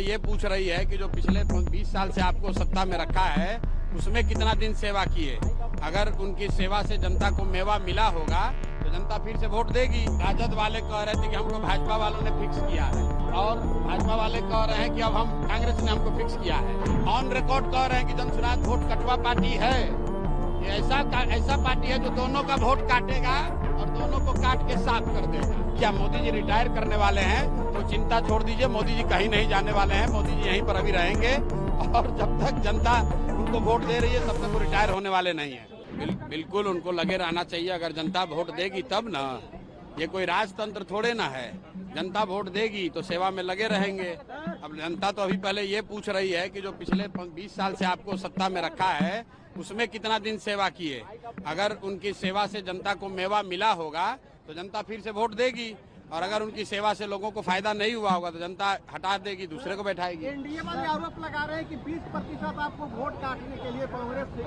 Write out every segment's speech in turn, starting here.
ये पूछ रही है कि जो पिछले 20 साल से आपको सत्ता में रखा है उसमें कितना दिन सेवा किए। अगर उनकी सेवा से जनता को मेवा मिला होगा तो जनता फिर से वोट देगी। राजद वाले कह रहे थे कि हमको भाजपा वालों ने फिक्स किया है और भाजपा वाले कह रहे हैं कि अब हम कांग्रेस ने हमको फिक्स किया है। ऑन रिकॉर्ड कह रहे हैं कि जनसुराज वोट कटवा पार्टी है। ये ऐसा पार्टी है जो दोनों का वोट काटेगा और दोनों को काट के साफ कर देगा। क्या मोदी जी रिटायर करने वाले हैं तो चिंता छोड़ दीजिए, मोदी जी कहीं नहीं जाने वाले हैं। मोदी जी यहीं पर अभी रहेंगे और जब तक जनता उनको वोट दे रही है तब तक वो रिटायर होने वाले नहीं है। बिल्कुल उनको लगे रहना चाहिए। अगर जनता वोट देगी तब ना, ये कोई राजतंत्र थोड़े ना है। जनता वोट देगी तो सेवा में लगे रहेंगे। अब जनता तो अभी पहले ये पूछ रही है कि जो पिछले 20 साल से आपको सत्ता में रखा है उसमें कितना दिन सेवा किए। अगर उनकी सेवा से जनता को मेवा मिला होगा तो जनता फिर से वोट देगी और अगर उनकी सेवा से लोगों को फायदा नहीं हुआ होगा तो जनता हटा देगी, दूसरे को बैठाएगी। एनडीए वाले आरोप लगा रहे हैं कि 20% आपको वोट काटने के लिए कांग्रेस ने।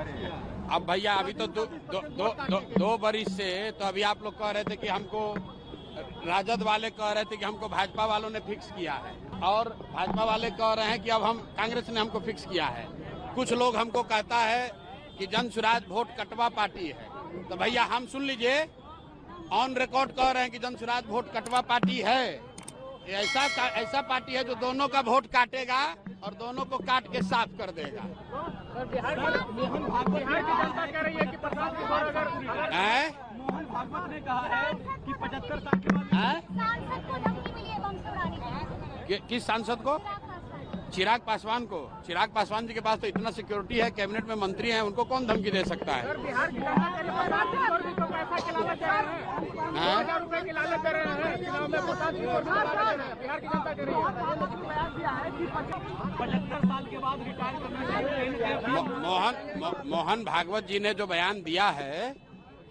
अब भैया अभी तो दो बरिस से तो अभी आप लोग कह रहे थे कि हमको राजद वाले कह रहे थे कि हमको भाजपा वालों ने फिक्स किया है और भाजपा वाले कह रहे हैं कि अब हम कांग्रेस ने हमको फिक्स किया है। कुछ लोग हमको कहता है कि जनसुराज वोट कटवा पार्टी है। तो भैया हम सुन लीजिए, ऑन रिकॉर्ड कह रहे हैं कि जनसुराज वोट कटवा पार्टी है। ये ऐसा पार्टी है जो दोनों का वोट काटेगा और दोनों को काट के साफ कर देगा। बिहार की जनता कह रही है कि प्रसाद की बार अगर मोहन भागवत ने कहा है कि 75 साल के बाद सांसद को धमकी मिली है बम से उड़ाने की। किस सांसद को? चिराग पासवान को। चिराग पासवान जी के पास तो इतना सिक्योरिटी है, कैबिनेट में मंत्री हैं, उनको कौन धमकी दे सकता है? बिहार की जनता कह रही है तो पैसा के लालच दे रहे हैं, 2000 रुपए की लालच दे रहे हैं, चुनाव में प्रसाद की लालच दे रहे हैं। बिहार की जनता कह रही है कि 75 साल के बाद रिटायर करना। मोहन भागवत जी ने जो बयान दिया है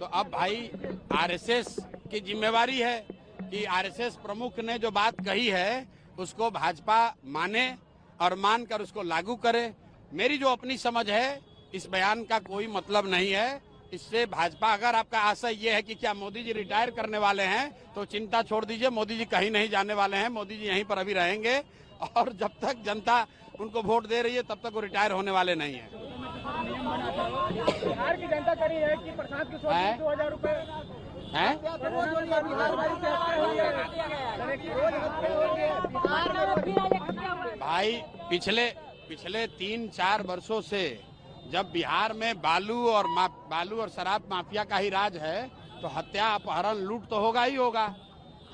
तो अब भाई आरएसएस की जिम्मेवारी है कि आरएसएस प्रमुख ने जो बात कही है उसको भाजपा माने और मानकर उसको लागू करे। मेरी जो अपनी समझ है इस बयान का कोई मतलब नहीं है। इससे भाजपा, अगर आपका आशय ये है कि क्या मोदी जी रिटायर करने वाले हैं तो चिंता छोड़ दीजिए, मोदी जी कहीं नहीं जाने वाले हैं। मोदी जी यहीं पर अभी रहेंगे और जब तक जनता उनको वोट दे रही है तब तक वो रिटायर होने वाले नहीं है। बिहार की जनता कह रही है कि प्रसाद की 2000 रुपए हैं? भाई पिछले 3-4 वर्षों से जब बिहार में बालू और शराब माफिया का ही राज है तो हत्या, अपहरण, लूट तो होगा ही होगा।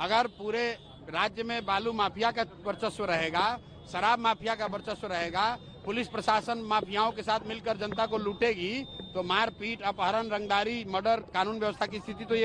अगर पूरे राज्य में बालू माफिया का वर्चस्व रहेगा, शराब माफिया का वर्चस्व रहेगा, पुलिस प्रशासन माफियाओं के साथ मिलकर जनता को लूटेगी तो मारपीट, अपहरण, रंगदारी, मर्डर, कानून व्यवस्था की स्थिति तो ये